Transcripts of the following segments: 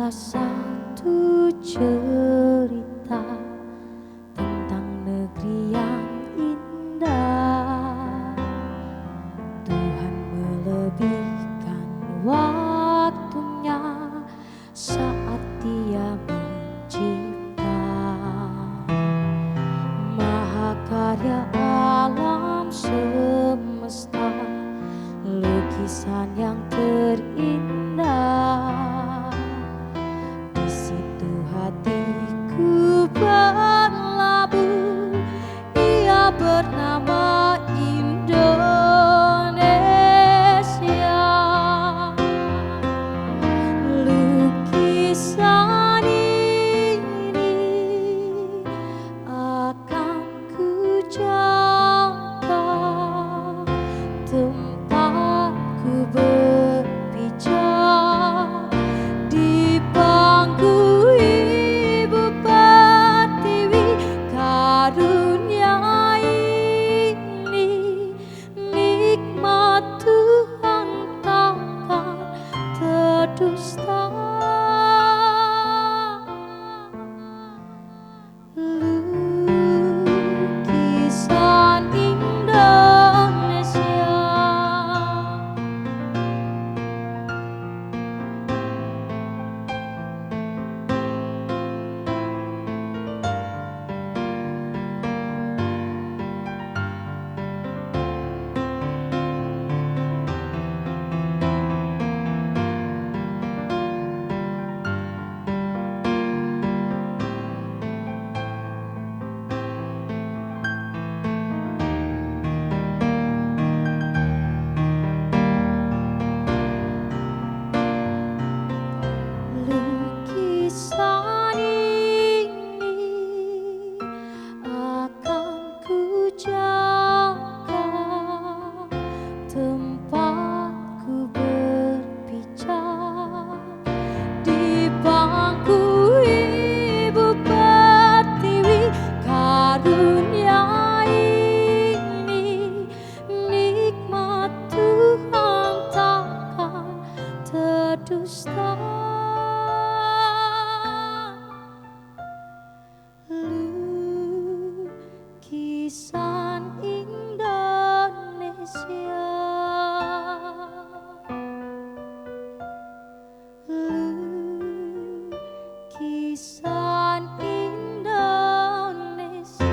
Salah satu cerita tentang negeri yang indah, Tuhan melebihkan waktunya saat Dia mencipta. Mahakarya alam semesta, lukisan yang terindah. Di situ hatiku berlabuh, ia bernama Indonesia. Lukisan ini akan ku jaga, tempatku berpijak di bangku Ibu Pertiwi. Karunia ini nikmat Tuhan takkan terdusta. Lukisan Indonesia. Lukisan ini akan ku jaga, tempatku berpijak di bangku Ibu Pertiwi. Karunia ini nikmat Tuhan takkan terdusta. Lukisan Indonesia. Lukisan Indonesia.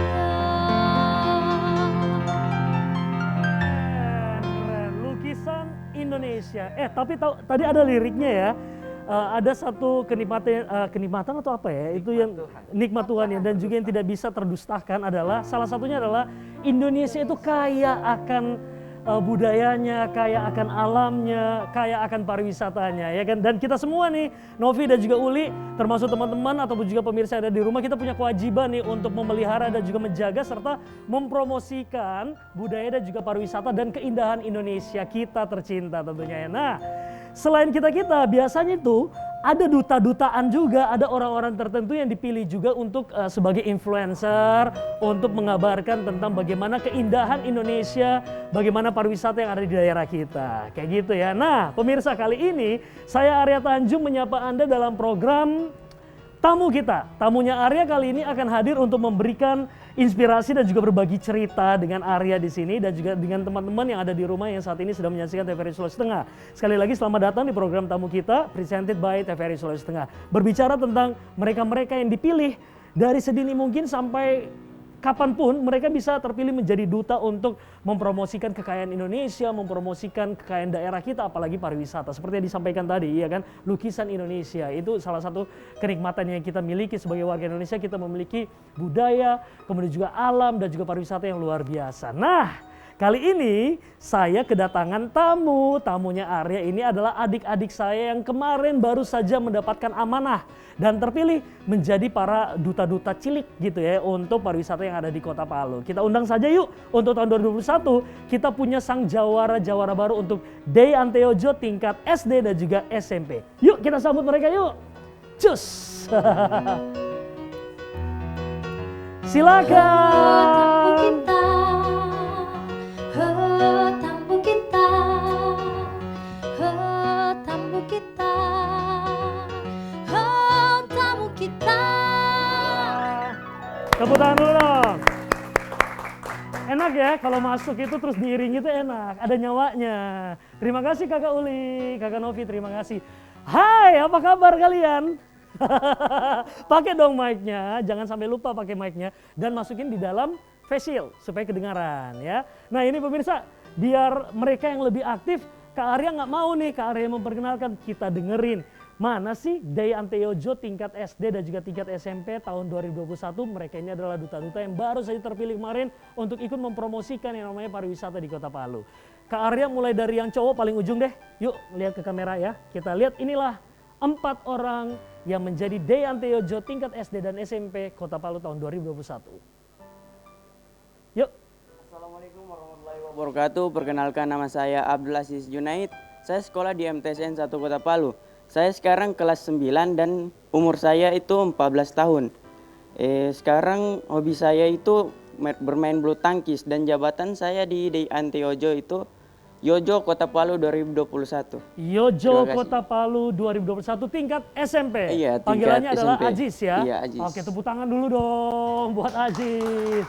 Keren, lukisan Indonesia. Tapi tadi ada liriknya ya. Ada satu kenikmatan atau apa ya? Itu yang nikmat Tuhan ya, dan juga yang tidak bisa terdustakan adalah salah satunya adalah Indonesia itu kaya akan budayanya, kaya akan alamnya, kaya akan pariwisatanya ya kan. Dan kita semua nih, Novi dan juga Uli, termasuk teman-teman ataupun juga pemirsa yang ada di rumah, kita punya kewajiban nih untuk memelihara dan juga menjaga serta mempromosikan budaya dan juga pariwisata dan keindahan Indonesia kita tercinta tentunya ya. Nah, selain kita-kita, biasanya itu ada duta-dutaan juga, ada orang-orang tertentu yang dipilih juga untuk sebagai influencer, untuk mengabarkan tentang bagaimana keindahan Indonesia, bagaimana pariwisata yang ada di daerah kita. Kayak gitu ya. Nah, pemirsa, kali ini saya Arya Tanjung menyapa Anda dalam program tamu kita. Tamunya Arya kali ini akan hadir untuk memberikan inspirasi dan juga berbagi cerita dengan Arya di sini dan juga dengan teman-teman yang ada di rumah yang saat ini sedang menyaksikan TVRI Sulawesi Tengah. Sekali lagi selamat datang di program tamu kita presented by TVRI Sulawesi Tengah. Berbicara tentang mereka-mereka yang dipilih dari sedini mungkin sampai kapanpun mereka bisa terpilih menjadi duta untuk mempromosikan kekayaan Indonesia, mempromosikan kekayaan daerah kita, apalagi pariwisata. Seperti yang disampaikan tadi, ya kan, lukisan Indonesia itu salah satu kenikmatan yang kita miliki sebagai warga Indonesia. Kita memiliki budaya, kemudian juga alam dan juga pariwisata yang luar biasa. Nah, kali ini saya kedatangan tamunya Arya. Ini adalah adik-adik saya yang kemarin baru saja mendapatkan amanah dan terpilih menjadi para duta-duta cilik gitu ya untuk pariwisata yang ada di Kota Palu. Kita undang saja yuk untuk tahun 2021 kita punya sang jawara baru untuk Day Anteojo tingkat SD dan juga SMP. Yuk kita sambut mereka yuk. Cus. Silakan. Tepuk tangan dulu dong. Enak ya kalau masuk itu terus diiringi itu enak, ada nyawanya. Terima kasih Kakak Uli, Kakak Novi, terima kasih. Hai, apa kabar kalian? Pakai dong mic-nya, jangan sampai lupa pakai mic-nya dan masukin di dalam face shield supaya kedengaran ya. Nah ini pemirsa, biar mereka yang lebih aktif, Kak Arya nggak mau nih, Kak Arya memperkenalkan, kita dengerin. Mana sih Day Anteojo tingkat SD dan juga tingkat SMP tahun 2021. Mereka ini adalah duta-duta yang baru saja terpilih kemarin untuk ikut mempromosikan yang namanya pariwisata di Kota Palu. Kak Arya mulai dari yang cowok paling ujung deh. Yuk lihat ke kamera ya. Kita lihat inilah 4 orang yang menjadi Day Anteojo tingkat SD dan SMP Kota Palu tahun 2021. Yuk. Assalamualaikum warahmatullahi wabarakatuh. Perkenalkan, nama saya Abdul Aziz Junaid. Saya sekolah di MTSN 1 Kota Palu. Saya sekarang kelas 9 dan umur saya itu 14 tahun. Sekarang hobi saya itu bermain bulu tangkis dan jabatan saya di Day Anteojo itu Yojo Kota Palu 2021. Yojo Kota Palu 2021 tingkat SMP. Iya, tingkat panggilannya adalah SMP. Ajis ya. Iya, Ajis. Oke, tepuk tangan dulu dong buat Ajis.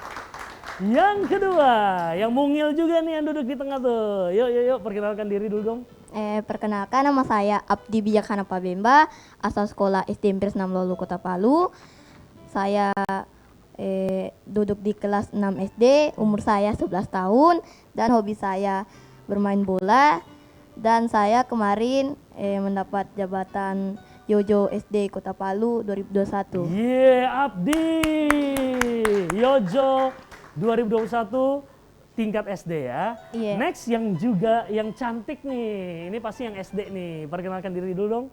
Yang kedua, yang mungil juga nih yang duduk di tengah tuh. Yuk, perkenalkan diri dulu dong. Perkenalkan, nama saya Abdi Bijaksana Pabemba, asal sekolah SD Impres 6 Lolu Kota Palu. Saya duduk di kelas 6 SD, umur saya 11 tahun dan hobi saya bermain bola. Dan saya kemarin mendapat jabatan Yojo SD Kota Palu 2021. Abdi Yojo 2021 tingkat SD ya. Iya. Next yang juga yang cantik nih. Ini pasti yang SD nih. Perkenalkan diri dulu dong.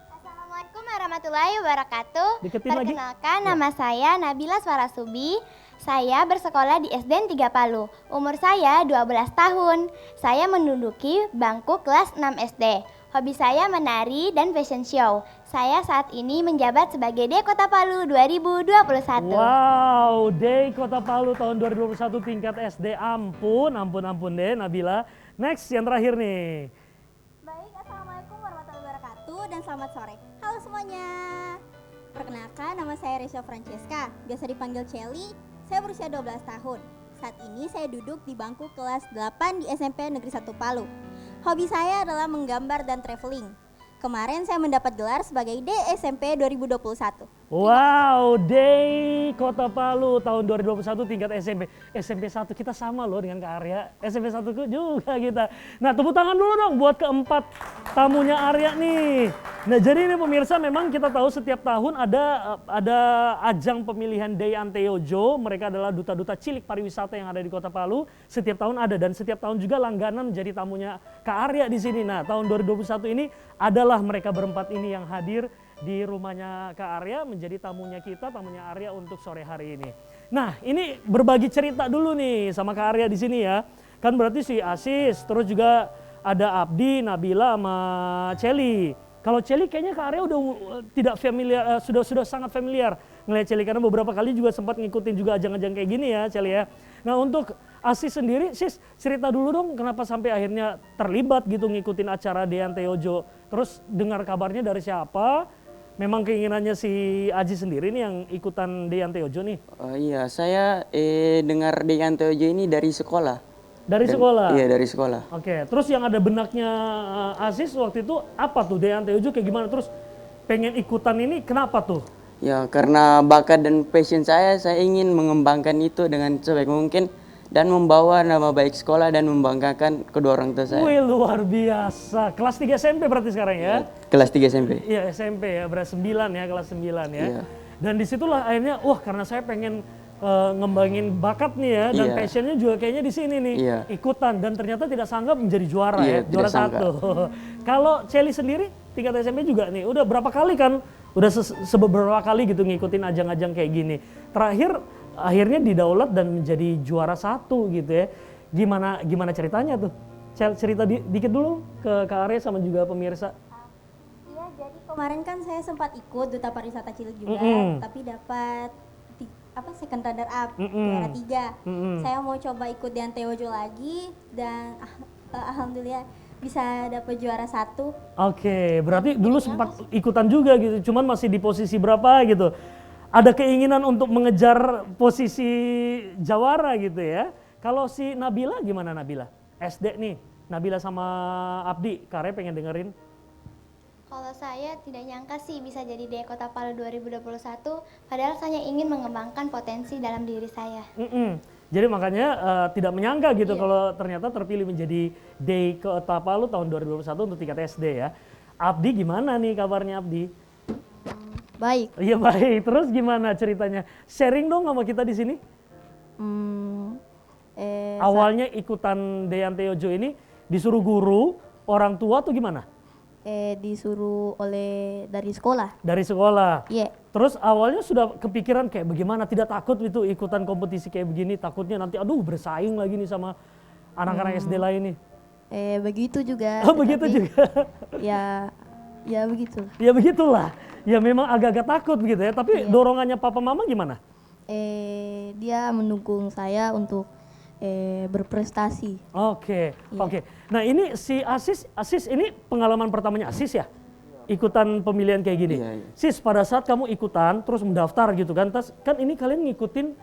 Assalamualaikum warahmatullahi wabarakatuh. Deketin lagi. Perkenalkan, nama saya Nabila Swarasubi. Saya bersekolah di SDN 3 Palu. Umur saya 12 tahun. Saya menduduki bangku kelas 6 SD. Hobi saya menari dan fashion show. Saya saat ini menjabat sebagai Day Kota Palu 2021. Wow, Day Kota Palu tahun 2021 tingkat SD. Ampun deh Nabila. Next yang terakhir nih. Baik, Assalamualaikum warahmatullahi wabarakatuh dan selamat sore. Halo semuanya. Perkenalkan, nama saya Resha Francesca, biasa dipanggil Celi. Saya berusia 12 tahun. Saat ini saya duduk di bangku kelas 8 di SMP Negeri 1 Palu. Hobi saya adalah menggambar dan traveling. Kemarin saya mendapat gelar sebagai D SMP 2021. Wow, Day Kota Palu tahun 2021 tingkat SMP. SMP 1 kita sama loh dengan Kak Arya. SMP 1 juga kita. Nah, tepuk tangan dulu dong buat keempat tamunya Arya nih. Nah, jadi ini pemirsa, memang kita tahu setiap tahun ada ajang pemilihan Day Anteojo. Mereka adalah duta-duta cilik pariwisata yang ada di Kota Palu. Setiap tahun ada dan setiap tahun juga langganan menjadi tamunya Kak Arya di sini. Nah, tahun 2021 ini adalah mereka berempat ini yang hadir di rumahnya Kak Arya menjadi tamunya kita, tamunya Arya untuk sore hari ini. Nah, ini berbagi cerita dulu nih sama Kak Arya di sini ya. Kan berarti si Asis, terus juga ada Abdi, Nabila sama Celi. Kalau Celi kayaknya Kak Arya udah tidak familiar, sudah sangat familiar ngelihat Celi karena beberapa kali juga sempat ngikutin juga ajang-ajang kayak gini ya Celi ya. Nah, untuk Asis sendiri, Sis cerita dulu dong kenapa sampai akhirnya terlibat gitu ngikutin acara Day Anteojo. Terus dengar kabarnya dari siapa? Memang keinginannya si Aji sendiri nih yang ikutan Day Anteojo nih? Iya, saya dengar Day Anteojo ini dari sekolah. Dari sekolah? Iya, dari sekolah. Oke, terus yang ada benaknya Aziz waktu itu apa tuh Day Anteojo kayak gimana? Terus pengen ikutan ini kenapa tuh? Ya, karena bakat dan passion saya ingin mengembangkan itu dengan sebaik mungkin dan membawa nama baik sekolah dan membanggakan kedua orang tua saya. Wih, luar biasa. Kelas 3 SMP berarti sekarang ya? Kelas 3 SMP. Iya, SMP ya, berarti 9 ya, kelas 9 ya. Iya. Dan disitulah akhirnya, wah karena saya pengen ngembangin bakat nih ya, dan Iya. passionnya juga kayaknya di sini nih, Iya. ikutan. Dan ternyata tidak sangka menjadi juara Iya, ya, tidak juara sangka. 1. Kalau Celi sendiri, tingkat SMP juga nih, udah berapa kali kan? Udah sebeberapa kali gitu ngikutin ajang-ajang kayak gini. Terakhir, akhirnya didaulat dan menjadi juara 1 gitu ya. Gimana ceritanya tuh? Cerita dikit dulu ke Kak Arya sama juga pemirsa. Iya, jadi kemarin kan saya sempat ikut Duta Pariwisata Cilik juga, tapi dapat second runner up, juara 3. Saya mau coba ikut di Anteojo lagi dan alhamdulillah bisa dapat juara 1. Oke, berarti dulu sempat ikutan juga gitu, cuman masih di posisi berapa gitu. ada keinginan untuk mengejar posisi jawara gitu ya. Kalau si Nabila gimana Nabila? SD nih, Nabila sama Abdi, Kare pengen dengerin. Kalau saya tidak nyangka sih bisa jadi DE Kota Palu 2021, padahal saya ingin mengembangkan potensi dalam diri saya. Jadi makanya tidak menyangka gitu Iya. kalau ternyata terpilih menjadi DE Kota Palu tahun 2021 untuk tingkat SD ya. Abdi gimana nih kabarnya Abdi? Baik. Iya baik, terus gimana ceritanya? Sharing dong sama kita di sini. Hmm, Awalnya ikutan DE Anteojo ini disuruh guru, orang tua tuh gimana? disuruh oleh dari sekolah. Dari sekolah. Iya. Terus awalnya sudah kepikiran kayak bagaimana, tidak takut itu ikutan kompetisi kayak begini, takutnya nanti aduh bersaing lagi nih sama anak-anak SD lain nih. Begitu juga. Oh begitu tetapi juga. Ya begitu. Ya begitulah. Ya memang agak-agak takut gitu ya, tapi Iya. dorongannya papa mama gimana? Dia mendukung saya untuk berprestasi. Oke, Iya. oke. Nah ini si Asis ini pengalaman pertamanya Asis ya? Ikutan pemilihan kayak gini. Iya, iya. Sis, pada saat kamu ikutan terus mendaftar gitu kan, kan ini kalian ngikutin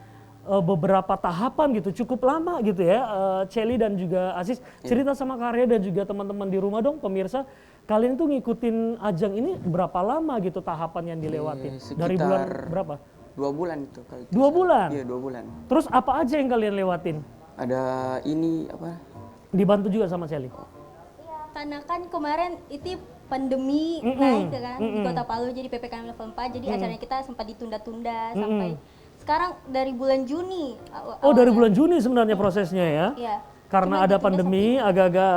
beberapa tahapan gitu, cukup lama gitu ya. Celi dan juga Asis, cerita sama Karya dan juga teman-teman di rumah dong, pemirsa. Kalian tuh ngikutin ajang ini berapa lama gitu tahapan yang dilewatin? Dari bulan sekitar berapa? 2 bulan itu kalau itu 2 salah. bulan? Iya 2 bulan. Terus apa aja yang kalian lewatin? Ada ini apa? Dibantu juga sama Celi? Karena kan kemarin itu pandemi Mm-mm. naik kan di Mm-mm. Kota Palu jadi PPKM level 4 jadi acaranya kita sempat ditunda-tunda sampai sekarang dari bulan Juni. Oh dari bulan Juni sebenarnya prosesnya ya? Iya. Karena Cuma ada ditunda pandemi agak-agak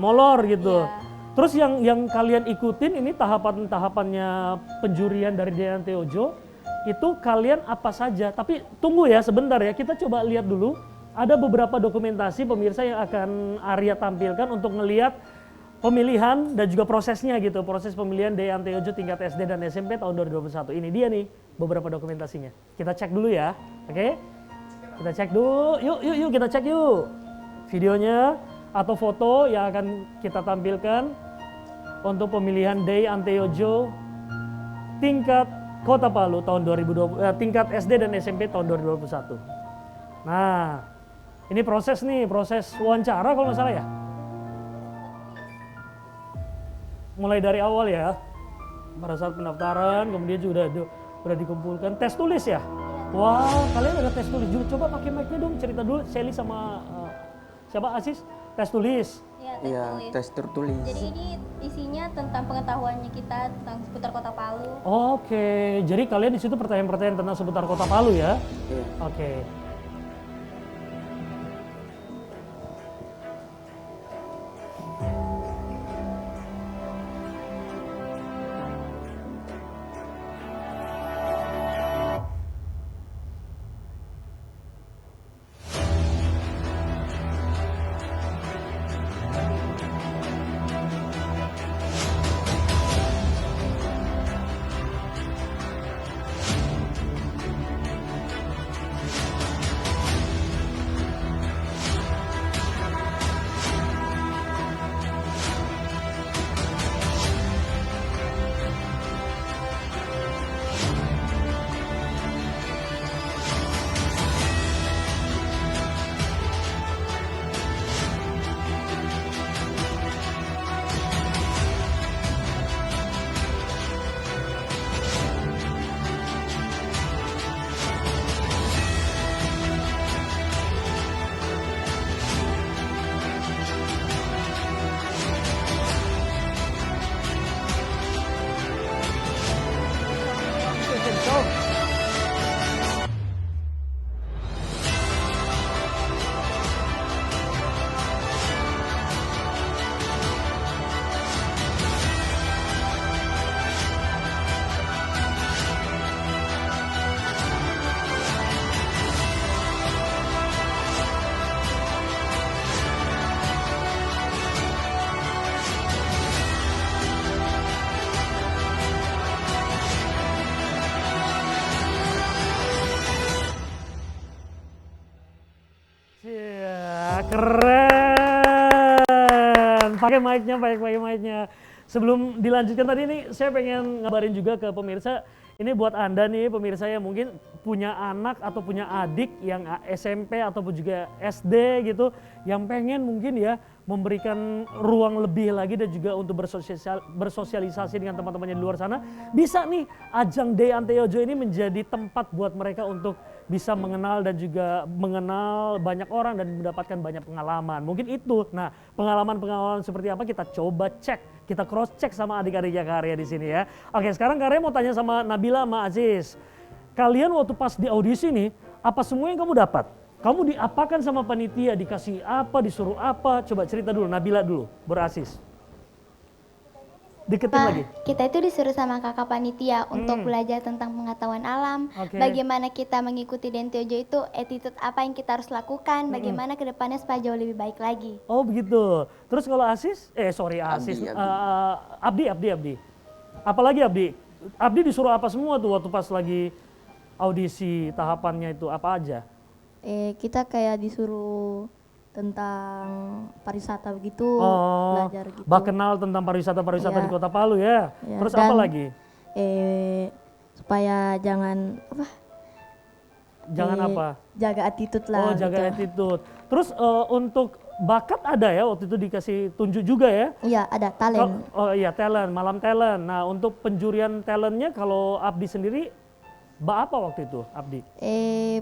molor gitu. Iya. Terus yang kalian ikutin ini tahapan-tahapannya penjurian dari Dean Teojo itu kalian apa saja? Tapi tunggu ya sebentar ya, kita coba lihat dulu. Ada beberapa dokumentasi pemirsa yang akan Arya tampilkan untuk ngelihat pemilihan dan juga prosesnya gitu. Proses pemilihan Dean Teojo tingkat SD dan SMP tahun 2021. Ini dia nih beberapa dokumentasinya. Kita cek dulu ya, oke? Kita cek dulu, yuk kita cek yuk. Videonya atau foto yang akan kita tampilkan untuk pemilihan Day Anteojo tingkat Kota Palu tahun 2020, tingkat SD dan SMP tahun 2021. Nah, ini proses wawancara kalau nggak salah ya. Mulai dari awal ya, pada saat pendaftaran, kemudian juga udah dikumpulkan tes tulis ya. Wah, kalian ada tes tulis juga. Coba pakai mic-nya dong, cerita dulu Shelly sama siapa Asis? Tes tulis. Iya, Iya, tes tertulis. Jadi ini isinya tentang pengetahuannya kita tentang seputar Kota Palu. Oke, jadi kalian di situ pertanyaan-pertanyaan tentang seputar Kota Palu ya? Iya. Oke. Iya, keren. Pakai mic-nya. Sebelum dilanjutkan tadi nih, saya pengen ngabarin juga ke pemirsa, ini buat Anda nih pemirsa yang mungkin punya anak atau punya adik yang SMP ataupun juga SD gitu, yang pengen mungkin ya memberikan ruang lebih lagi dan juga untuk bersosialisasi dengan teman-temannya di luar sana, bisa nih ajang Day Ante Ojo ini menjadi tempat buat mereka untuk bisa mengenal dan juga mengenal banyak orang dan mendapatkan banyak pengalaman. Mungkin itu. Nah, pengalaman-pengalaman seperti apa kita coba cek, kita cross check sama adik-adiknya Karya di sini ya. Oke, sekarang Karya mau tanya sama Nabila sama Aziz. Kalian waktu pas di audisi nih, apa semua yang kamu dapat? Kamu diapakan sama panitia? Dikasih apa? Disuruh apa? Coba cerita dulu, Nabila dulu, Aziz. Deketin lagi. Kita itu disuruh sama kakak panitia untuk belajar tentang pengetahuan alam, Oke. bagaimana kita mengikuti Dente Ojo itu, attitude apa yang kita harus lakukan, bagaimana kedepannya supaya jauh lebih baik lagi. Oh begitu. Terus kalau Aziz, Aziz, Abdi. Apalagi Abdi? Abdi disuruh apa semua tuh waktu pas lagi audisi tahapannya itu apa aja? Kita kayak disuruh tentang pariwisata begitu, Oh, belajar gitu. bak kenal tentang pariwisata Iya. di Kota Palu ya. Ya, Terus dan, apa lagi? Supaya jangan Jangan apa? jaga attitude lah. Oh, jaga gitu. attitude. Terus untuk bakat ada ya waktu itu dikasih tunjuk juga ya? Iya, ada talent. Oh iya, talent, malam talent. Nah, untuk penjurian talentnya kalau Abdi sendiri apa waktu itu, Abdi?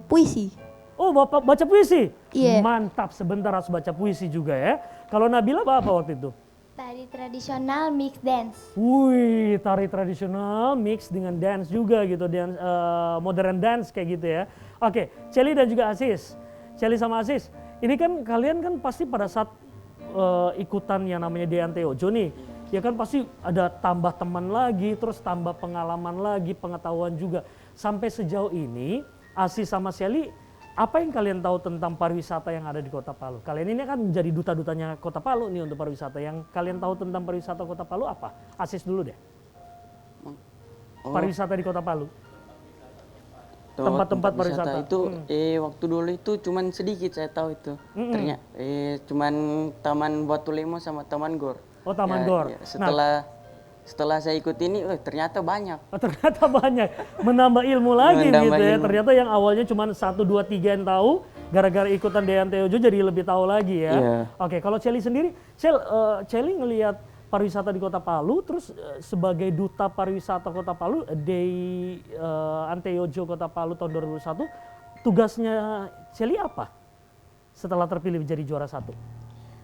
Puisi. Oh, Bapak baca puisi? Iya. Mantap, sebentar harus baca puisi juga ya. Kalau Nabila apa waktu itu? Tari tradisional mix dance. Wih, tari tradisional mix dengan dance juga gitu, dance, modern dance kayak gitu ya. Oke, Celi dan juga Aziz. Celi sama Aziz, ini kan kalian kan pasti pada saat ikutan yang namanya Deante Ojo nih, ya kan pasti ada tambah teman lagi, terus tambah pengalaman lagi, pengetahuan juga. Sampai sejauh ini, Aziz sama Celi, apa yang kalian tahu tentang pariwisata yang ada di Kota Palu? Kalian ini kan menjadi duta-dutanya Kota Palu nih untuk pariwisata. Yang kalian tahu tentang pariwisata Kota Palu apa? Asis dulu deh. Oh, Pariwisata di Kota Palu. tuh, tempat-tempat pariwisata. itu waktu dulu itu cuman sedikit saya tahu itu. Ternyata cuman Taman Batu Lemo sama Taman Gor. Oh, Taman Ya, Gor. ya, setelah saya ikut ini, ternyata banyak. Oh, ternyata banyak. Menambah ilmu lagi Menambah gitu ya. ilmu. Ternyata yang awalnya cuma 1, 2, 3 yang tahu, gara-gara ikutan Deante Ojo jadi lebih tahu lagi ya. Iya. Oke, kalau Celi sendiri, Celi ngelihat pariwisata di Kota Palu, terus sebagai duta pariwisata Kota Palu, Ante Ojo Kota Palu tahun 2001, tugasnya Celi apa setelah terpilih menjadi juara 1?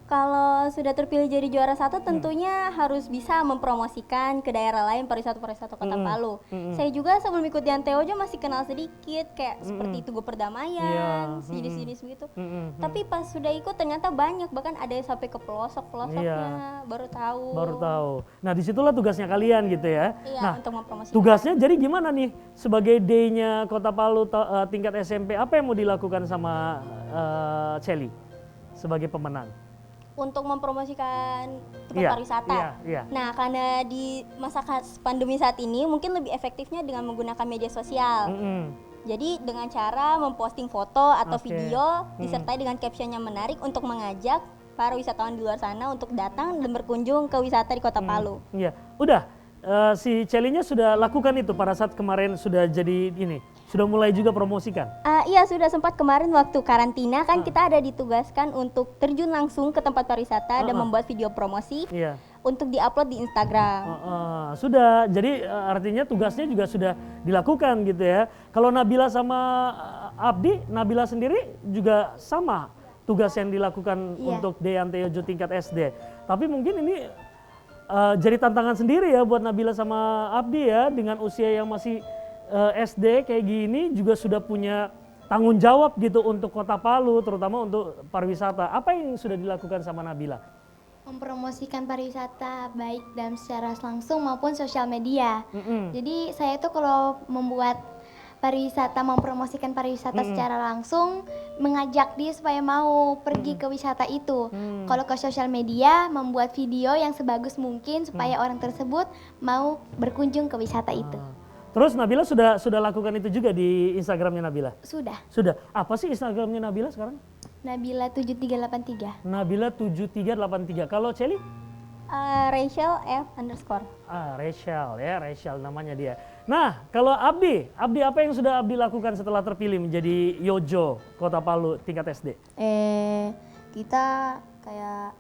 Kalau sudah terpilih jadi juara 1 tentunya harus bisa mempromosikan ke daerah lain pariwisata Kota Palu. Saya juga sebelum ikut Deante Ojo masih kenal sedikit kayak seperti Tugu Perdamaian, Iya, sejenis-jenis begitu. Tapi pas sudah ikut ternyata banyak, bahkan ada yang sampai ke pelosok-pelosoknya, Iya. baru tahu. Baru tahu. Nah, disitulah tugasnya kalian gitu ya. Iya, Nah, untuk mempromosikan. tugasnya jadi gimana nih sebagai D-nya Kota Palu tingkat SMP, apa yang mau dilakukan sama Celi sebagai pemenang? Untuk mempromosikan tempat Iya, pariwisata. iya. Nah, karena di masa pandemi saat ini mungkin lebih efektifnya dengan menggunakan media sosial. Jadi dengan cara memposting foto atau Oke. video disertai dengan caption yang menarik untuk mengajak para wisatawan di luar sana untuk datang dan berkunjung ke wisata di Kota Palu. Iya, udah. Si Celinya sudah lakukan itu pada saat kemarin sudah jadi ini, sudah mulai juga promosikan. Iya, sudah sempat kemarin waktu karantina kan kita ada ditugaskan untuk terjun langsung ke tempat pariwisata dan membuat video promosi Iya. untuk diupload di Instagram. Sudah, jadi artinya tugasnya juga sudah dilakukan gitu ya. Kalau Nabila sama Abdi, Nabila sendiri juga sama tugas yang dilakukan Iya. untuk Deante Ojo tingkat SD. Tapi mungkin ini jadi tantangan sendiri ya buat Nabila sama Abdi ya, dengan usia yang masih SD kayak gini juga sudah punya tanggung jawab gitu untuk Kota Palu, terutama untuk pariwisata. Apa yang sudah dilakukan sama Nabila? Mempromosikan pariwisata baik dalam secara langsung maupun sosial media. Jadi saya tuh kalau membuat mempromosikan pariwisata secara langsung, mengajak dia supaya mau pergi ke wisata itu. Kalau ke sosial media, membuat video yang sebagus mungkin supaya orang tersebut mau berkunjung ke wisata itu. Terus Nabila sudah lakukan itu juga di Instagramnya Nabila? Sudah. Sudah. Apa sih Instagramnya Nabila sekarang? Nabila 7383. Nabila 7383. Kalau Celi? Rachel F underscore. Rachel ya, Rachel namanya dia. Nah, kalau Abdi apa yang sudah Abdi lakukan setelah terpilih menjadi Yojo Kota Palu tingkat SD? Kita kayak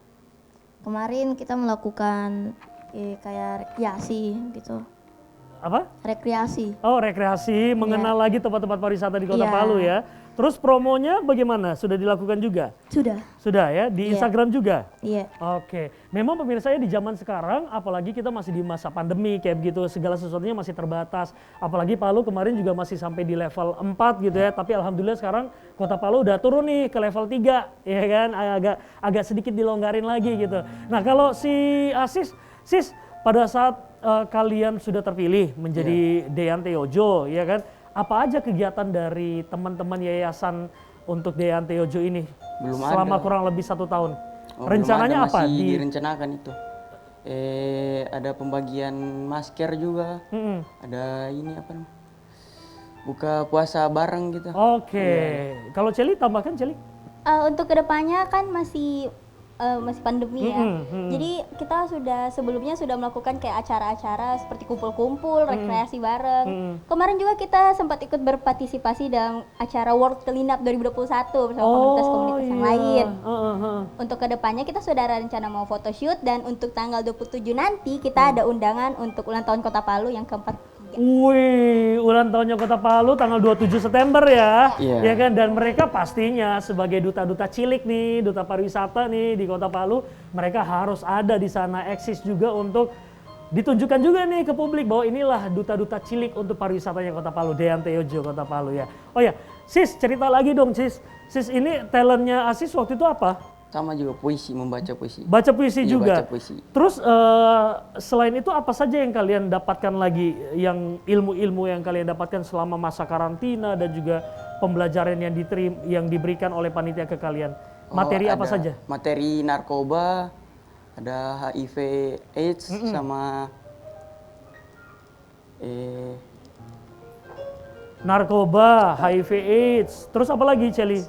kemarin kita melakukan kayak rekreasi gitu. Apa? Rekreasi. Oh, rekreasi, mengenal lagi tempat-tempat pariwisata di Kota Iya. Palu ya. Terus promonya bagaimana? Sudah dilakukan juga? Sudah. Sudah ya, di Iya. Instagram juga? Iya. Oke, memang pemirsa ya di zaman sekarang, apalagi kita masih di masa pandemi kayak begitu, segala sesuatunya masih terbatas. Apalagi Palu kemarin juga masih sampai di level 4 gitu ya, tapi alhamdulillah sekarang Kota Palu udah turun nih ke level 3, ya kan, agak sedikit dilonggarin lagi gitu. Nah kalau si Sis, pada saat kalian sudah terpilih menjadi Deyante Yojo, ya kan, apa aja kegiatan dari teman-teman yayasan untuk Deyante Yojo ini Belum selama ada. kurang lebih 1 tahun? Oh, Rencananya belum ada, apa? masih direncanakan itu. Ada pembagian masker juga. Mm-mm. Ada ini apa namanya? Buka puasa bareng gitu. Oke, kalau Celi tambahkan Celi. Untuk kedepannya kan masih pandemi ya. Jadi kita sebelumnya sudah melakukan kayak acara-acara seperti kumpul-kumpul, rekreasi bareng. Kemarin juga kita sempat ikut berpartisipasi dalam acara World Cleanup 2021 bersama komunitas-komunitas yang lain. Untuk kedepannya kita sudah ada rencana mau photoshoot dan untuk tanggal 27 nanti kita ada undangan untuk ulang tahun Kota Palu yang keempat. Wih, ulang tahunnya Kota Palu tanggal 27 September ya. Iya. Ya kan, dan mereka pastinya sebagai duta-duta cilik nih, duta pariwisata nih di Kota Palu, mereka harus ada di sana, eksis juga untuk ditunjukkan juga nih ke publik bahwa inilah duta-duta cilik untuk pariwisatanya Kota Palu, Deyante Yojo Kota Palu ya. Oh ya, Sis, cerita lagi dong Sis. Sis ini talentnya Asis waktu itu apa? Sama juga puisi, membaca puisi. Baca puisi Iya, juga. baca puisi. Terus selain itu apa saja yang kalian dapatkan lagi, yang ilmu-ilmu yang kalian dapatkan selama masa karantina dan juga pembelajaran yang diberikan oleh panitia ke kalian? Materi apa Ada saja? Materi narkoba, ada HIV AIDS sama Narkoba, HIV AIDS. Terus apa lagi, Celi?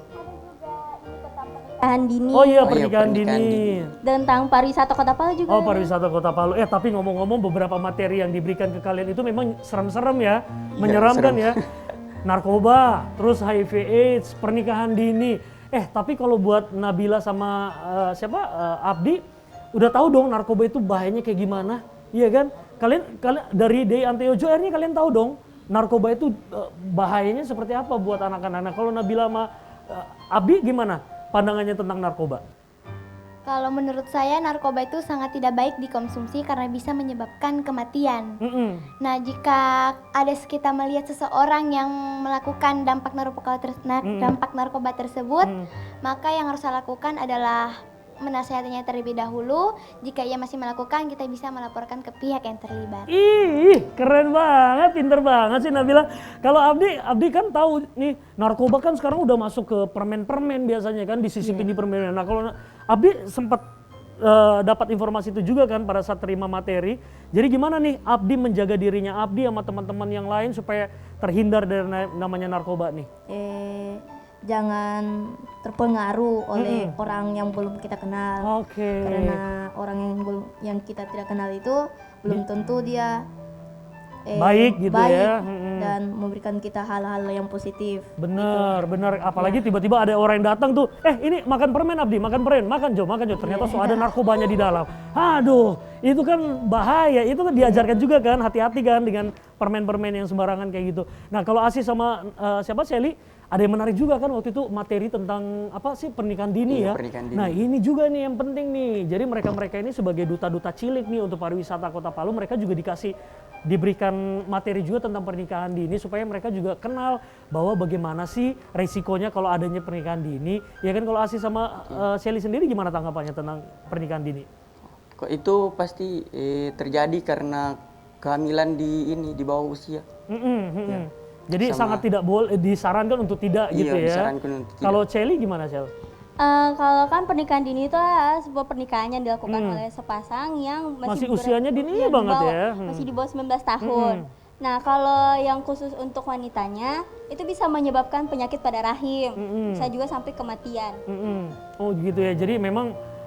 Pernikahan dini Oh iya, Oh iya, pernikahan pernikahan dini. tentang pariwisata Kota Palu juga. Oh, pariwisata Kota Palu. Tapi ngomong-ngomong beberapa materi yang diberikan ke kalian itu memang serem-serem ya, menyeramkan ya. Narkoba, terus HIV AIDS, pernikahan dini. Tapi kalau buat Nabila sama Abdi, udah tahu dong narkoba itu bahayanya kayak gimana, iya kan? Kalian dari Deyante Yojo akhirnya kalian tahu dong narkoba itu bahayanya seperti apa buat anak-anak. Kalau Nabila sama Abdi gimana pandangannya tentang narkoba? Kalau menurut saya narkoba itu sangat tidak baik dikonsumsi karena bisa menyebabkan kematian. Nah, jika ada kita melihat seseorang yang melakukan dampak narkoba tersebut, maka yang harus saya lakukan adalah menasihatinya terlebih dahulu. Jika ia masih melakukan, kita bisa melaporkan ke pihak yang terlibat. Ih, keren banget, pinter banget sih Nabila. Kalau Abdi kan tahu nih, narkoba kan sekarang udah masuk ke permen-permen biasanya kan, disisipin di permen. Nah kalau Abdi sempat dapat informasi itu juga kan pada saat terima materi. Jadi gimana nih Abdi menjaga dirinya Abdi sama teman-teman yang lain supaya terhindar dari namanya narkoba nih? Jangan terpengaruh oleh orang yang belum kita kenal. Oke. Karena orang yang kita tidak kenal itu belum tentu dia baik gitu ya. Dan memberikan kita hal-hal yang positif. Bener. Apalagi tiba-tiba ada orang yang datang tuh, ini makan permen Abdi, makan permen, makan Jo. Ternyata ada narkobanya di dalam. Aduh, itu kan bahaya. Itu kan diajarkan juga kan, hati-hati kan dengan permen-permen yang sembarangan kayak gitu. Nah kalau Asis sama Shelly, ada yang menarik juga kan waktu itu materi tentang pernikahan dini ya. Pernikahan dini. Nah ini juga nih yang penting nih. Jadi mereka ini sebagai duta-duta cilik nih untuk pariwisata Kota Palu, mereka juga diberikan materi juga tentang pernikahan dini supaya mereka juga kenal bahwa bagaimana sih resikonya kalau adanya pernikahan dini. Ya kan kalau Asis sama Shelly sendiri gimana tanggapannya tentang pernikahan dini? Kok itu pasti terjadi karena kehamilan di bawah usia. Jadi sangat tidak boleh disarankan untuk tidak gitu ya. Disarankan untuk tidak. Kalau Celi gimana Cel? Kalau kan pernikahan dini itu adalah sebuah pernikahan yang dilakukan oleh sepasang yang Masih usianya dini banget ya. Masih di bawah 19 tahun. Nah, kalau yang khusus untuk wanitanya itu bisa menyebabkan penyakit pada rahim, bisa juga sampai kematian. Oh gitu ya. Jadi memang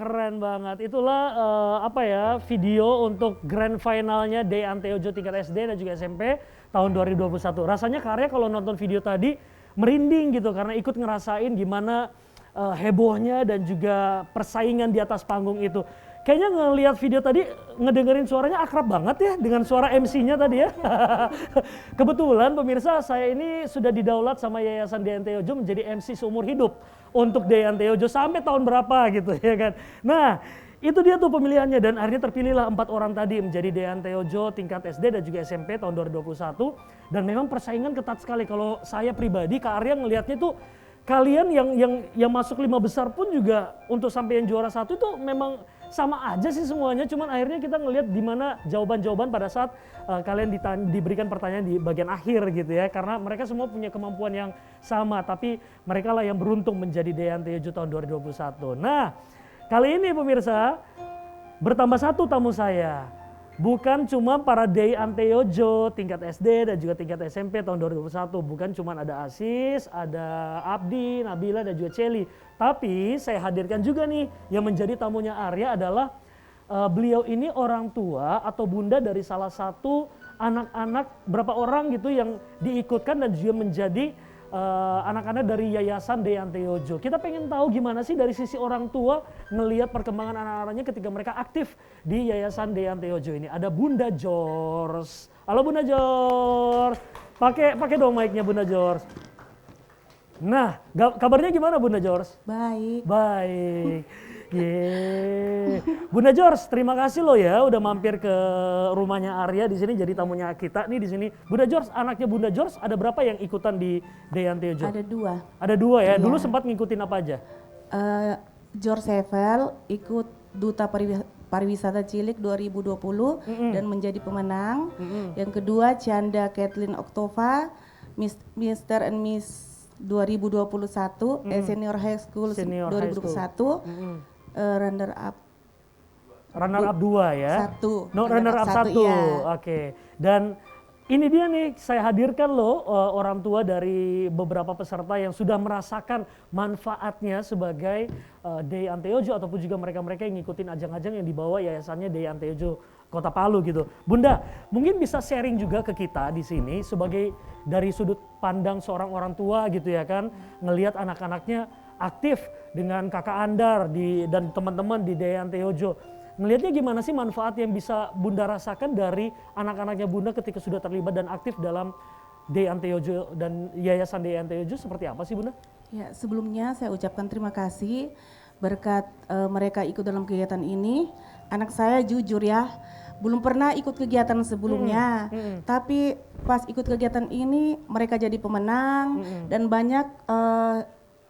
Keren banget. Itulah apa ya, video untuk grand finalnya Dey Anteojo tingkat SD dan juga SMP tahun 2021. Rasanya Karya kalau nonton video tadi merinding gitu karena ikut ngerasain gimana hebohnya dan juga persaingan di atas panggung itu. Kayaknya ngelihat video tadi ngedengerin suaranya akrab banget ya dengan suara MC-nya tadi ya. Kebetulan pemirsa, saya ini sudah didaulat sama Yayasan Dey Anteojo menjadi MC seumur hidup untuk Dey Anteojo sampai tahun berapa gitu ya kan. Nah, itu dia tuh pemilihannya dan akhirnya terpilihlah 4 orang tadi menjadi Dey Anteojo tingkat SD dan juga SMP tahun 2021. Dan memang persaingan ketat sekali. Kalau saya pribadi, Kak Arya ngelihatnya tuh kalian yang masuk 5 besar pun juga untuk sampai yang juara 1 itu memang sama aja sih semuanya, cuman akhirnya kita ngelihat di mana jawaban-jawaban pada saat kalian diberikan pertanyaan di bagian akhir gitu ya, karena mereka semua punya kemampuan yang sama, tapi mereka lah yang beruntung menjadi Dey Anteojo tahun 2021. Nah, kali ini pemirsa bertambah satu tamu saya. Bukan cuma para Dey Anteojo tingkat SD dan juga tingkat SMP tahun 2021. Bukan cuma ada Asis, ada Abdi, Nabila dan juga Celi. Tapi saya hadirkan juga nih yang menjadi tamunya Arya adalah beliau ini orang tua atau bunda dari salah satu anak-anak berapa orang gitu yang diikutkan dan juga menjadi anak-anak dari Yayasan Dey Anteojo. Kita pengen tahu gimana sih dari sisi orang tua ngelihat perkembangan anak-anaknya ketika mereka aktif di Yayasan Dey Anteojo ini. Ada Bunda Jors. Halo Bunda Jors. Pakai dong mic-nya Bunda Jors. Nah, kabarnya gimana Bunda Jors? Baik. Baik. Yeay. Bunda Jors, terima kasih loh ya udah mampir ke rumahnya Arya di sini jadi tamunya kita nih di sini. Bunda Jors, anaknya Bunda Jors ada berapa yang ikutan di Dey Anteojo? Ada 2. Ada 2 ya. Iya. Dulu sempat ngikutin apa aja? George Sevel ikut Duta Pariwisata Cilik 2020 dan menjadi pemenang. Yang kedua Chanda Kathleen Oktova, Mr. and Miss 2021, Senior High School Senior High 2021. Runner up Runner up 2 ya? 1. No, runner up 1, iya. Oke. Dan ini dia nih, saya hadirkan loh orang tua dari beberapa peserta yang sudah merasakan manfaatnya sebagai Dey Anteojo ataupun juga mereka-mereka yang ngikutin ajang-ajang yang dibawa yayasannya Dey Anteojo Kota Palu gitu. Bunda, mungkin bisa sharing juga ke kita di sini sebagai dari sudut pandang seorang orang tua gitu ya kan, ngelihat anak-anaknya aktif dengan kakak Andar dan teman-teman di Dey Anteojo. Ngelihatnya gimana sih manfaat yang bisa Bunda rasakan dari anak-anaknya Bunda ketika sudah terlibat dan aktif dalam Dey Anteojo dan Yayasan Dey Anteojo seperti apa sih Bunda? Ya, sebelumnya saya ucapkan terima kasih berkat mereka ikut dalam kegiatan ini. Anak saya jujur ya, belum pernah ikut kegiatan sebelumnya, tapi pas ikut kegiatan ini mereka jadi pemenang dan banyak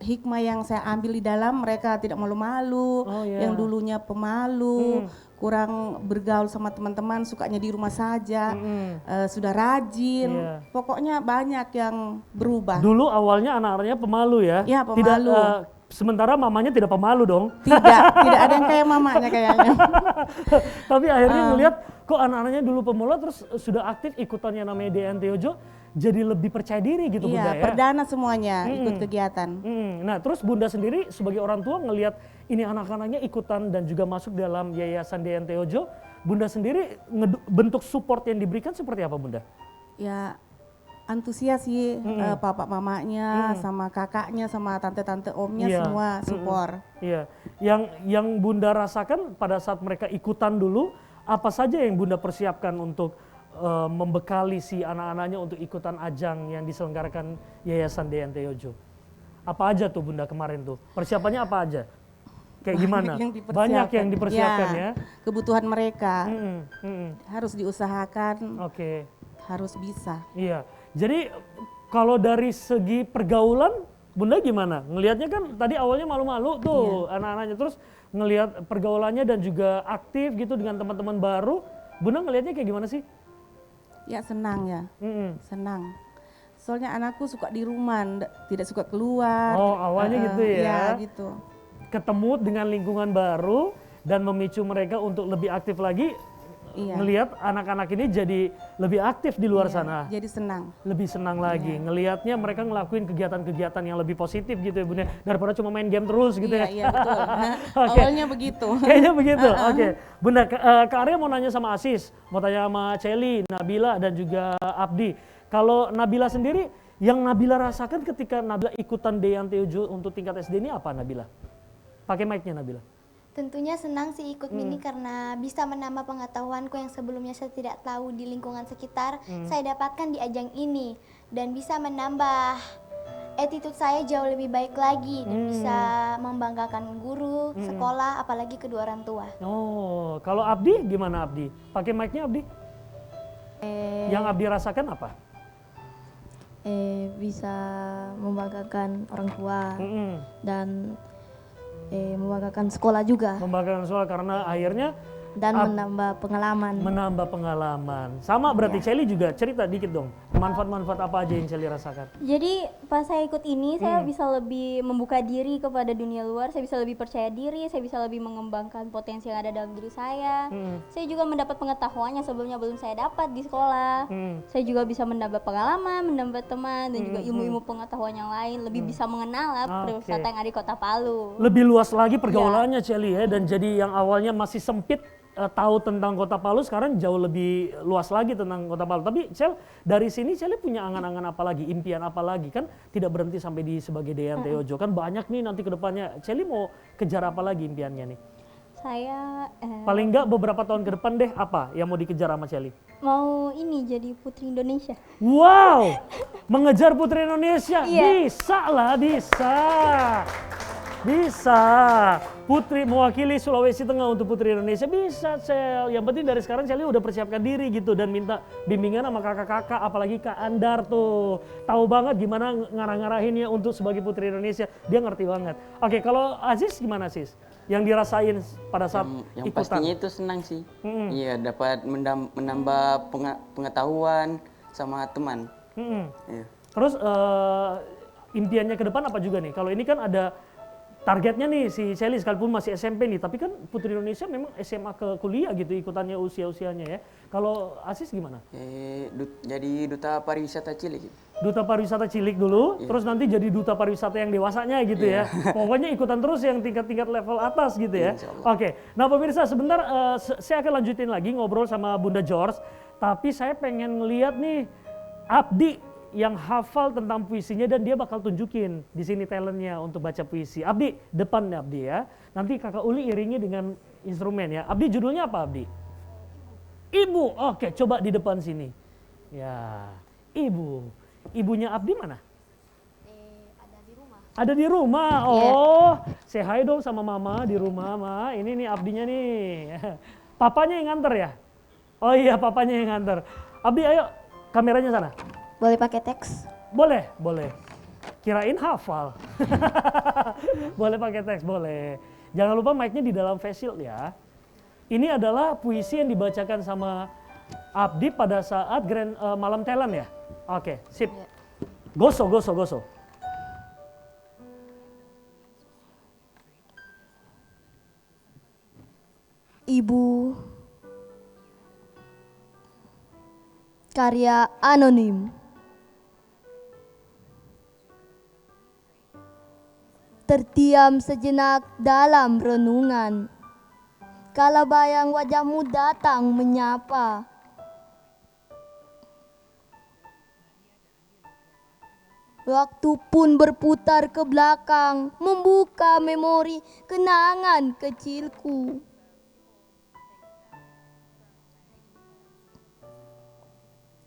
hikmah yang saya ambil di dalam. Mereka tidak malu-malu, yang dulunya pemalu, kurang bergaul sama teman-teman, sukanya di rumah saja, sudah rajin, pokoknya banyak yang berubah. Dulu awalnya anak-anaknya pemalu ya? Iya, pemalu. Sementara mamanya tidak pemalu dong? Tidak ada yang kayak mamanya kayaknya. Tapi akhirnya ngelihat kok anak-anaknya dulu pemula terus sudah aktif ikutannya namanya Dey Anteojo, jadi lebih percaya diri gitu Bunda ya? Iya, perdana semuanya ikut kegiatan. Nah terus Bunda sendiri sebagai orang tua ngelihat ini anak-anaknya ikutan dan juga masuk dalam Yayasan Dey Anteojo, Bunda sendiri bentuk support yang diberikan seperti apa Bunda? Ya antusias sih, papa mamanya sama kakaknya sama tante-tante omnya semua support. Iya, yang Bunda rasakan pada saat mereka ikutan dulu, apa saja yang Bunda persiapkan untuk membekali si anak-anaknya untuk ikutan ajang yang diselenggarakan Yayasan Dey Anteojo? Apa aja tuh Bunda kemarin tuh? Persiapannya apa aja? Kayak gimana? Banyak yang dipersiapkan ya? Kebutuhan mereka harus diusahakan, harus bisa. Iya, jadi kalau dari segi pergaulan Bunda gimana? Ngelihatnya kan tadi awalnya malu-malu tuh anak-anaknya, terus ngelihat pergaulannya dan juga aktif gitu dengan teman-teman baru, Bunda ngelihatnya kayak gimana sih? Ya senang ya, senang. Soalnya anakku suka di rumah, tidak suka keluar. Oh awalnya gitu ya? Iya gitu. Ketemu dengan lingkungan baru dan memicu mereka untuk lebih aktif lagi, Iya. ngelihat anak-anak ini jadi lebih aktif di luar Iya, sana. jadi senang. Lebih senang lagi ngelihatnya mereka ngelakuin kegiatan-kegiatan yang lebih positif gitu ya Bunda, daripada cuma main game terus gitu Iya, ya. iya betul. Oke. Awalnya begitu. Kayaknya begitu. Oke. Bunda, Kak Arya mau nanya sama Asis, mau tanya sama Celi, Nabila dan juga Abdi. Kalau Nabila sendiri, yang Nabila rasakan ketika Nabila ikutan Deyan Teojo untuk tingkat SD ini apa Nabila? Pakai mic-nya Nabila. Tentunya senang sih ikut mini karena bisa menambah pengetahuanku yang sebelumnya saya tidak tahu di lingkungan sekitar. Saya dapatkan di ajang ini dan bisa menambah attitude saya jauh lebih baik lagi dan bisa membanggakan guru, sekolah, apalagi kedua orang tua. Oh, kalau Abdi gimana Abdi? Pakai mic-nya Abdi. Yang Abdi rasakan apa? Bisa membanggakan orang tua dan membanggakan sekolah juga Membanggakan soal karena akhirnya dan menambah pengalaman. menambah pengalaman. Sama berarti Celi juga cerita dikit dong. Manfaat-manfaat apa aja yang Celi rasakan? Jadi pas saya ikut ini saya bisa lebih membuka diri kepada dunia luar, saya bisa lebih percaya diri, saya bisa lebih mengembangkan potensi yang ada dalam diri saya. Saya juga mendapat pengetahuan yang sebelumnya belum saya dapat di sekolah. Saya juga bisa menambah pengalaman, menambah teman dan juga ilmu-ilmu pengetahuan yang lain, lebih bisa mengenal pariwisata yang ada di Kota Palu. Lebih luas lagi pergaulannya Celi ya, dan jadi yang awalnya masih sempit tahu tentang Kota Palu sekarang jauh lebih luas lagi tentang Kota Palu. Tapi Cel, dari sini Celi punya angan-angan apa lagi, impian apa lagi? Kan tidak berhenti sampai di sebagai Deyan Teojo, kan banyak nih nanti ke depannya. Celi mau kejar apa lagi impiannya nih? Saya Paling enggak beberapa tahun ke depan deh, apa yang mau dikejar sama Celi? mau ini jadi Putri Indonesia. Wow, mengejar Putri Indonesia, Iya. bisa lah, bisa. Putri mewakili Sulawesi Tengah untuk Putri Indonesia bisa, Cel. Yang penting dari sekarang Celi udah persiapkan diri gitu dan minta bimbingan sama kakak-kakak, apalagi Kak Andar tuh. Tahu banget gimana ngarah-ngarahinnya untuk sebagai Putri Indonesia. Dia ngerti banget. Oke, kalau Aziz gimana Sis? Yang dirasain pada saat Yang ikutan? pastinya itu senang sih. Iya, dapat menambah pengetahuan sama teman. Iya. Terus impiannya ke depan apa juga nih? Kalau ini kan ada targetnya nih si Celi sekalipun masih SMP nih, tapi kan Putri Indonesia memang SMA ke kuliah gitu ikutannya usia-usianya ya. Kalau Asis gimana? Jadi duta pariwisata cilik. Duta pariwisata cilik dulu, terus nanti jadi duta pariwisata yang dewasanya gitu ya. Pokoknya ikutan terus yang tingkat-tingkat level atas gitu ya. Insya Allah. Oke, nah pemirsa sebentar saya akan lanjutin lagi ngobrol sama Bunda George, tapi saya pengen ngeliat nih Abdi yang hafal tentang puisinya dan dia bakal tunjukin di sini talentnya untuk baca puisi. Abdi, depan ya Abdi ya. Nanti Kakak Uli iringi dengan instrumen ya. Abdi judulnya apa Abdi? Ibu. Oke, coba di depan sini. Ya, Ibu. Ibunya Abdi mana? Ada di rumah. Oh, say hi dong sama Mama di rumah, Ma. Ini nih Abdinya nih. Papanya yang nganter ya? Oh iya, papanya yang nganter. Abdi, ayo kameranya sana. Boleh pakai teks? Boleh, boleh. Kirain hafal. Boleh pakai teks, boleh. Jangan lupa mic-nya di dalam face shield ya. Ini adalah puisi yang dibacakan sama Abdi pada saat malam talent ya. Oke, sip. Goso, goso, goso. Ibu, karya anonim. Terdiam sejenak dalam renungan, kala bayang wajahmu datang menyapa. Waktu pun berputar ke belakang, membuka memori kenangan kecilku.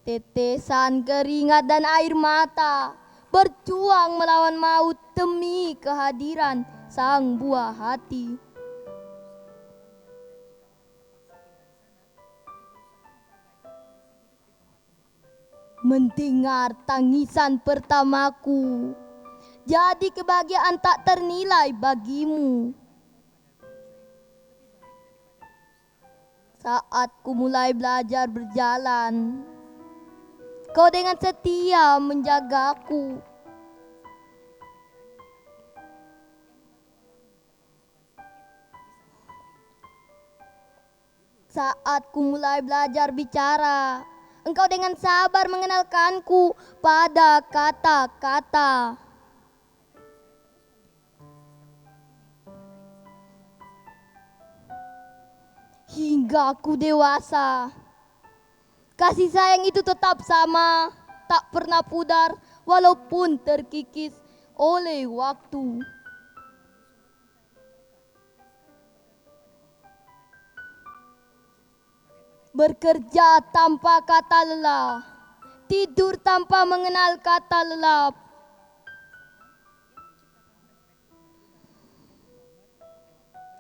Tetesan keringat dan air mata berjuang melawan maut demi kehadiran sang buah hati. Mendengar tangisan pertamaku, jadi kebahagiaan tak ternilai bagimu. Saat ku mulai belajar berjalan, kau dengan setia menjagaku. Saat ku mulai belajar bicara, engkau dengan sabar mengenalkanku pada kata-kata. Hingga aku dewasa, kasih sayang itu tetap sama, tak pernah pudar walaupun terkikis oleh waktu. Bekerja tanpa kata lelah, tidur tanpa mengenal kata lelap.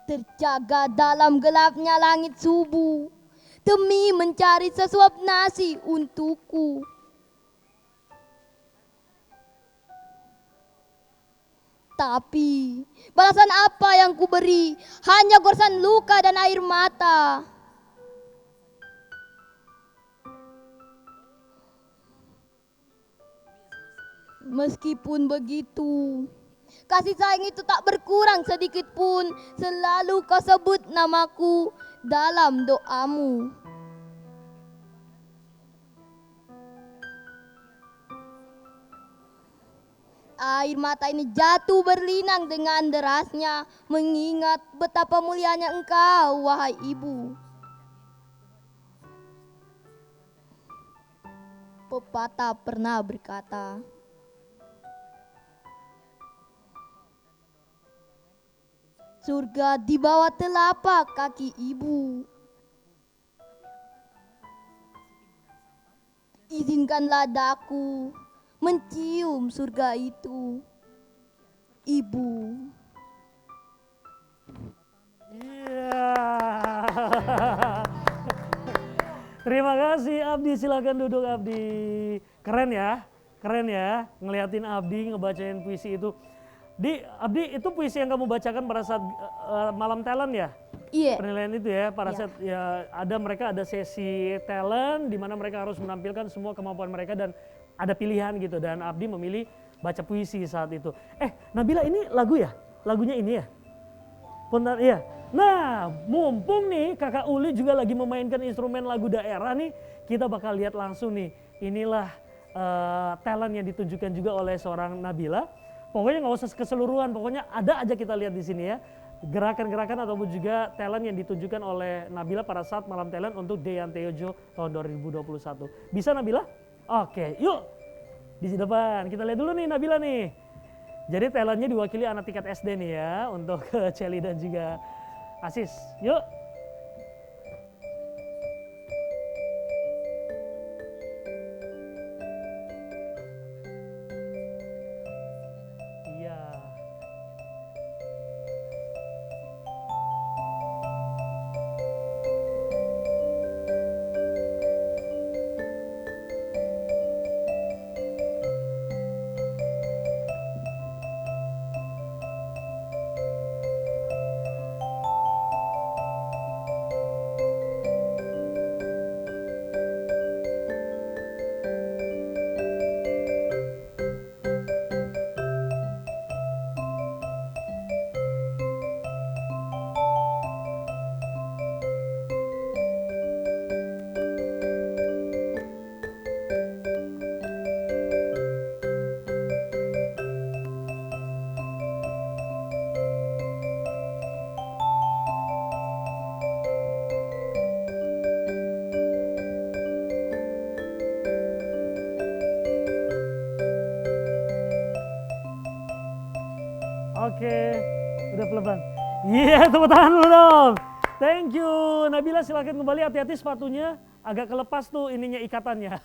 Terjaga dalam gelapnya langit subuh, demi mencari sesuap nasi untukku. Tapi balasan apa yang kuberi? Hanya goresan luka dan air mata. Meskipun begitu, kasih sayang itu tak berkurang sedikit pun. Selalu kau sebut namaku dalam doamu. Air mata ini jatuh berlinang dengan derasnya, mengingat betapa mulianya engkau, wahai ibu. Pepatah pernah berkata, surga di bawah telapak kaki ibu. Izinkanlah daku mencium surga itu, ibu. Iya. Terima kasih Abdi, silakan duduk Abdi. Keren ya, ngeliatin Abdi ngebacain puisi itu. Abdi, itu puisi yang kamu bacakan pada saat malam talent ya? Iya. Penilaian itu ya, pada saat ya mereka ada sesi talent di mana mereka harus menampilkan semua kemampuan mereka dan ada pilihan gitu, dan Abdi memilih baca puisi saat itu. Nabila, ini lagu ya? Lagunya ini ya? Punten, iya. Nah, mumpung nih Kakak Uli juga lagi memainkan instrumen lagu daerah nih, kita bakal lihat langsung nih. Inilah talent yang ditunjukkan juga oleh seorang Nabila. Pokoknya nggak usah keseluruhan, pokoknya ada aja kita lihat di sini ya. Gerakan-gerakan ataupun juga talent yang ditunjukkan oleh Nabila pada saat malam talent untuk Deyanteojo tahun 2021. Bisa Nabila? Oke, yuk di depan kita lihat dulu nih Nabila nih. Jadi talentnya diwakili anak tingkat SD nih ya, untuk Celi dan juga Asis. Yuk. Iya. Oke, udah pelan. Iya, tepuk tangan dulu dong. Thank you. Nabila silakan kembali, hati-hati sepatunya agak kelepas tuh ininya ikatannya.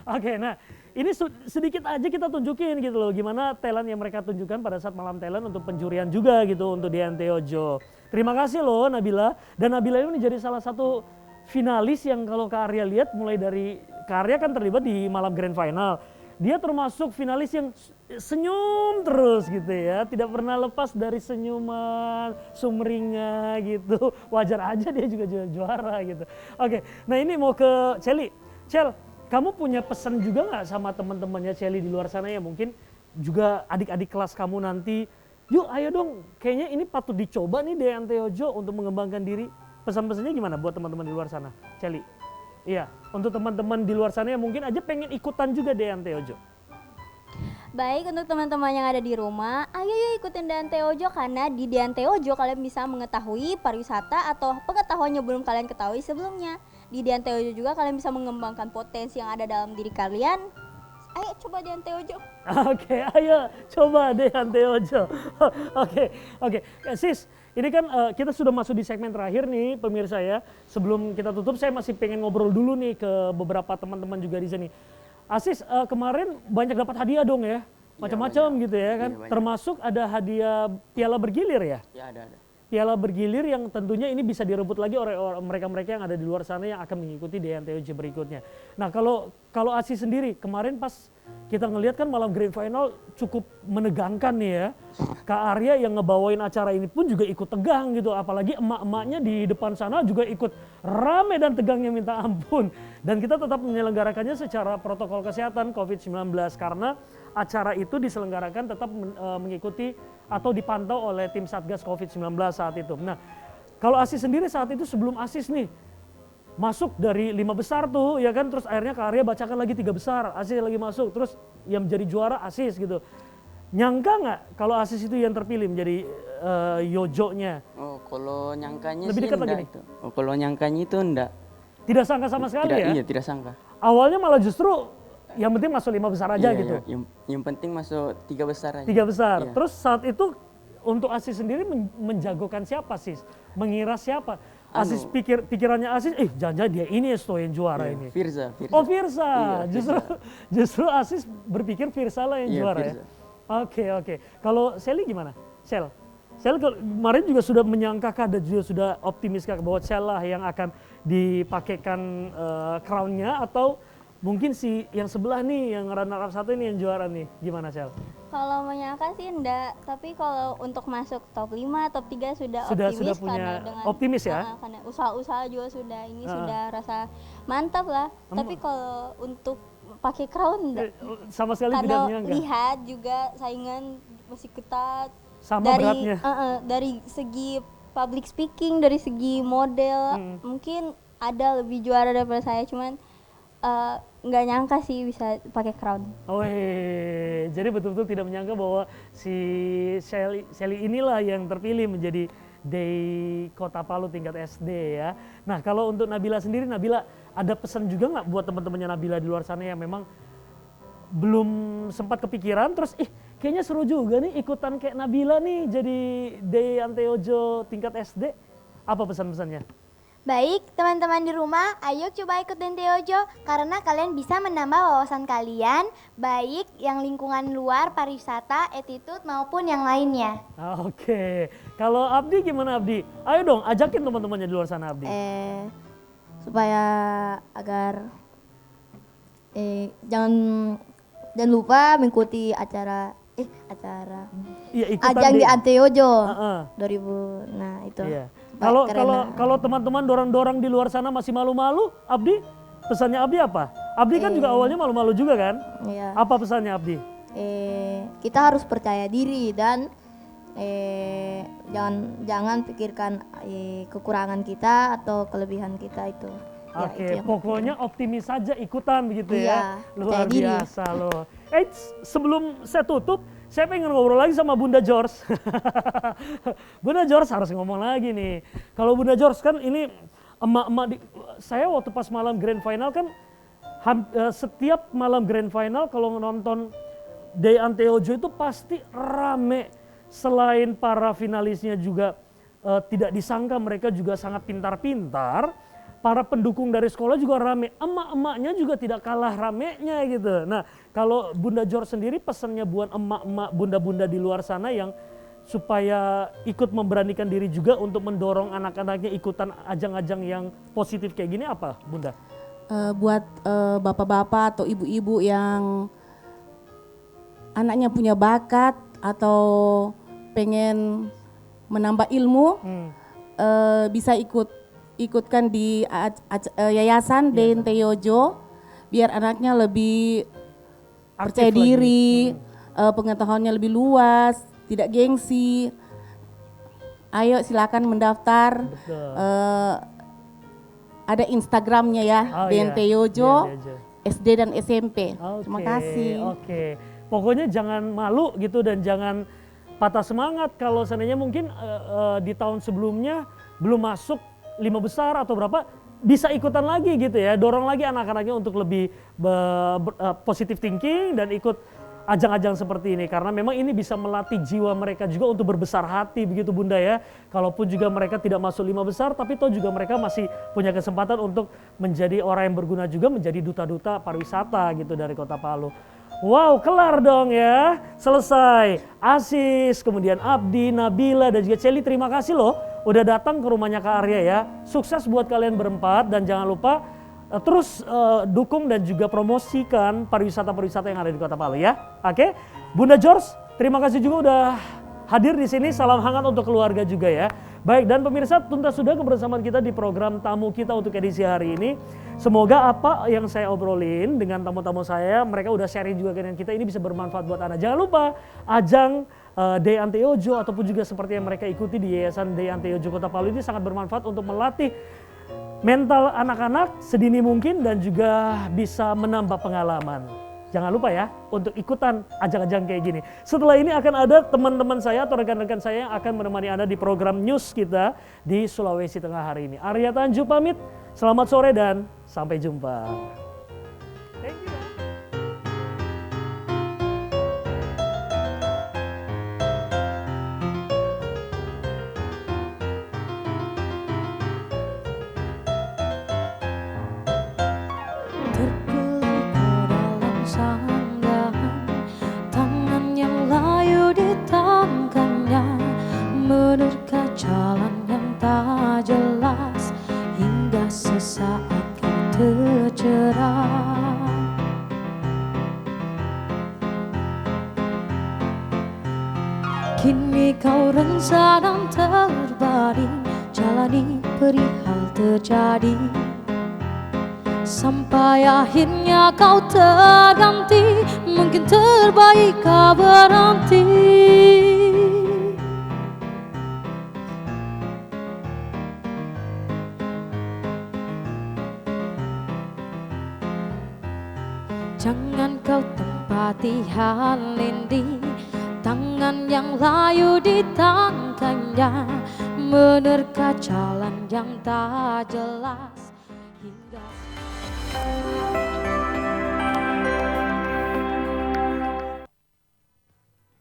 Oke, nah ini sedikit aja kita tunjukin gitu loh gimana talent yang mereka tunjukkan pada saat malam talent untuk penjurian juga gitu untuk Deyanteojo. Terima kasih loh Nabila, dan Nabila ini menjadi salah satu finalis yang kalau Kak Arya lihat mulai dari Kak Arya kan terlibat di malam grand final. Dia termasuk finalis yang senyum terus gitu ya, tidak pernah lepas dari senyuman, sumringah gitu. Wajar aja dia juga juara gitu. Oke, nah ini mau ke Celi. Cel, kamu punya pesan juga nggak sama teman-temannya Celi di luar sana ya, mungkin juga adik-adik kelas kamu nanti, yuk ayo dong, kayaknya ini patut dicoba nih Deyanteojo untuk mengembangkan diri. pesan-pesannya gimana buat teman-teman di luar sana? Celi. Iya, untuk teman-teman di luar sana yang mungkin aja pengen ikutan juga DNT Ojo. Baik, untuk teman-teman yang ada di rumah, ayo yuk ikutin Dante Ojo karena di Dante Ojo kalian bisa mengetahui pariwisata atau pengetahuan yang belum kalian ketahui sebelumnya. Di Dante Ojo juga kalian bisa mengembangkan potensi yang ada dalam diri kalian. Ayo coba Dante Ojo. Oke, ayo coba DNT Ojo. Oke. Sis, ini kan kita sudah masuk di segmen terakhir nih pemirsa ya. Sebelum kita tutup saya masih pengen ngobrol dulu nih ke beberapa teman-teman juga di sini. Asis, kemarin banyak dapat hadiah dong ya, macam-macam gitu ya kan, Iya, termasuk ada hadiah piala bergilir ya. Ya ada. Piala bergilir yang tentunya ini bisa direbut lagi oleh mereka-mereka yang ada di luar sana yang akan mengikuti DNTOJ berikutnya. Nah kalau Asis sendiri kemarin pas kita ngelihat kan malam grand final cukup menegangkan nih ya. Kak Arya yang ngebawain acara ini pun juga ikut tegang gitu, apalagi emak-emaknya di depan sana juga ikut rame dan tegangnya minta ampun. Dan kita tetap menyelenggarakannya secara protokol kesehatan COVID-19 karena acara itu diselenggarakan tetap mengikuti atau dipantau oleh tim Satgas COVID-19 saat itu. Nah, kalau Asis sendiri saat itu sebelum Asis nih masuk dari 5 besar tuh ya kan, terus akhirnya Kak Arya bacakan lagi 3 besar, Asis lagi masuk, terus yang menjadi juara Asis gitu. Nyangka nggak kalau Asis itu yang terpilih menjadi Yojo-nya? Oh, kalau nyangkanya Lebih sih dekat lagi enggak nih. itu. Oh, kalau nyangkanya itu enggak. Tidak sangka sama sekali Tidak, ya? Iya, tidak sangka. Awalnya malah justru yang penting masuk 5 besar aja Iya, gitu. iya. Yang penting masuk 3 besar aja. 3 besar. Iya. Terus saat itu untuk Asis sendiri menjagokan siapa Sis? Mengira siapa? Asis pikirannya Asis, jangan-jangan dia ini yang juara Iya, ini. Firza. Oh Firza, Iya, justru Asis berpikir Firza lah yang Iya, juara Firza. ya. Oke. Kalau Sally gimana? Sel kemarin juga sudah menyangkakah dan juga sudah optimiskah bahwa Sel lah yang akan dipakaikan crown-nya, atau mungkin si yang sebelah nih yang runner up 1 ini yang juara nih, gimana Sel? Kalau menyangka sih enggak, tapi kalau untuk masuk top 5, top 3 sudah punya optimis karena dengan optimis ya? Karena usaha-usaha juga sudah sudah rasa mantap lah. Tapi kalau untuk pakai crown enggak. Sama sekali tidak Karena menyangka. lihat juga saingan masih ketat. Sama dari beratnya. Dari segi public speaking, dari segi model, mungkin ada lebih juara daripada saya, cuman nggak nyangka sih bisa pakai crown. Jadi betul-betul tidak menyangka bahwa si Sally inilah yang terpilih menjadi Day Kota Palu tingkat SD ya. Nah kalau untuk Nabila sendiri, Nabila ada pesan juga nggak buat teman-temannya Nabila di luar sana yang memang belum sempat kepikiran, terus kayaknya seru juga nih ikutan kayak Nabila nih jadi Day Anteojo tingkat SD. Apa pesan-pesannya? Baik, teman-teman di rumah, ayo coba ikut Dante Ojo karena kalian bisa menambah wawasan kalian, baik yang lingkungan luar, pariwisata, attitude maupun yang lainnya. Oke. Kalau Abdi gimana Abdi? Ayo dong ajakin teman-temannya di luar sana Abdi. Supaya agar jangan lupa mengikuti acara Iya, ikutan ajang di Anteojo Heeh. 2000. Nah itu. Iya. Keren. Kalau teman-teman dorang-dorang di luar sana masih malu-malu, Abdi pesannya Abdi apa? Abdi kan juga awalnya malu-malu juga kan? Iya. Apa pesannya Abdi? Kita harus percaya diri dan jangan pikirkan kekurangan kita atau kelebihan kita itu. Ya, Oke, itu yang pokoknya optimis saja ikutan begitu ya. Iya, Luar percaya diri. biasa loh. Sebelum saya tutup, saya pengen ngobrol lagi sama Bunda George. Bunda George harus ngomong lagi nih. Kalau Bunda George kan ini emak-emak saya waktu pas malam grand final kan setiap malam grand final kalau nonton Day Anteojo itu pasti rame. Selain para finalisnya juga tidak disangka mereka juga sangat pintar-pintar. Para pendukung dari sekolah juga rame, emak-emaknya juga tidak kalah ramenya gitu. Nah kalau Bunda George sendiri pesannya buat emak-emak, bunda-bunda di luar sana yang supaya ikut memberanikan diri juga untuk mendorong anak-anaknya ikutan ajang-ajang yang positif kayak gini apa Bunda? Buat bapak-bapak atau ibu-ibu yang anaknya punya bakat atau pengen menambah ilmu, bisa ikutkan di yayasan Dante Ojo biar anaknya lebih percaya diri, pengetahuannya lebih luas, tidak gengsi. Ayo silakan mendaftar. Betul. Ada Instagramnya ya, Oh, DNT iya. Yojo, DNT Yojo. SD dan SMP. Terima Oke, kasih. Oke, pokoknya jangan malu gitu dan jangan patah semangat kalau seandainya mungkin di tahun sebelumnya belum masuk 5 besar atau berapa, bisa ikutan lagi gitu ya, dorong lagi anak-anaknya untuk lebih positive thinking dan ikut ajang-ajang seperti ini karena memang ini bisa melatih jiwa mereka juga untuk berbesar hati begitu Bunda ya. Kalaupun juga mereka tidak masuk 5 besar tapi toh juga mereka masih punya kesempatan untuk menjadi orang yang berguna juga, menjadi duta-duta pariwisata gitu dari Kota Palu. Wow, kelar dong ya. Selesai. Asis, kemudian Abdi, Nabila dan juga Celi, terima kasih loh udah datang ke rumahnya Kak Arya ya. Sukses buat kalian berempat dan jangan lupa terus dukung dan juga promosikan pariwisata-pariwisata yang ada di Kota Palu ya. Oke, Bunda George, terima kasih juga udah hadir di sini. Salam hangat untuk keluarga juga ya. Baik, dan pemirsa, tuntas sudah kebersamaan kita di program tamu kita untuk edisi hari ini. Semoga apa yang saya obrolin dengan tamu-tamu saya, mereka udah sharing juga dengan kita, ini bisa bermanfaat buat Anda. Jangan lupa ajang Day Ante Yojo ataupun juga seperti yang mereka ikuti di Yayasan Day Ante Yojo Kota Palu ini sangat bermanfaat untuk melatih mental anak-anak sedini mungkin dan juga bisa menambah pengalaman. Jangan lupa ya untuk ikutan ajang-ajang kayak gini. Setelah ini akan ada teman-teman saya atau rekan-rekan saya yang akan menemani Anda di program news kita di Sulawesi Tengah hari ini. Arya Tanju pamit, selamat sore dan sampai jumpa. Thank you. Tergeleng ke dalam sanggahan, tangan yang layu di tangannya, menerka jalan yang tak jelas, hingga sesaat kau terjerat. Kini kau rengsa dan terbaring, jalani perihal terjadi, sampai akhirnya kau terganti. Mungkin terbaik kau berhenti. Jangan kau tempati hal ini, tangan yang layu di tangannya, menerka jalan yang tak jelas hingga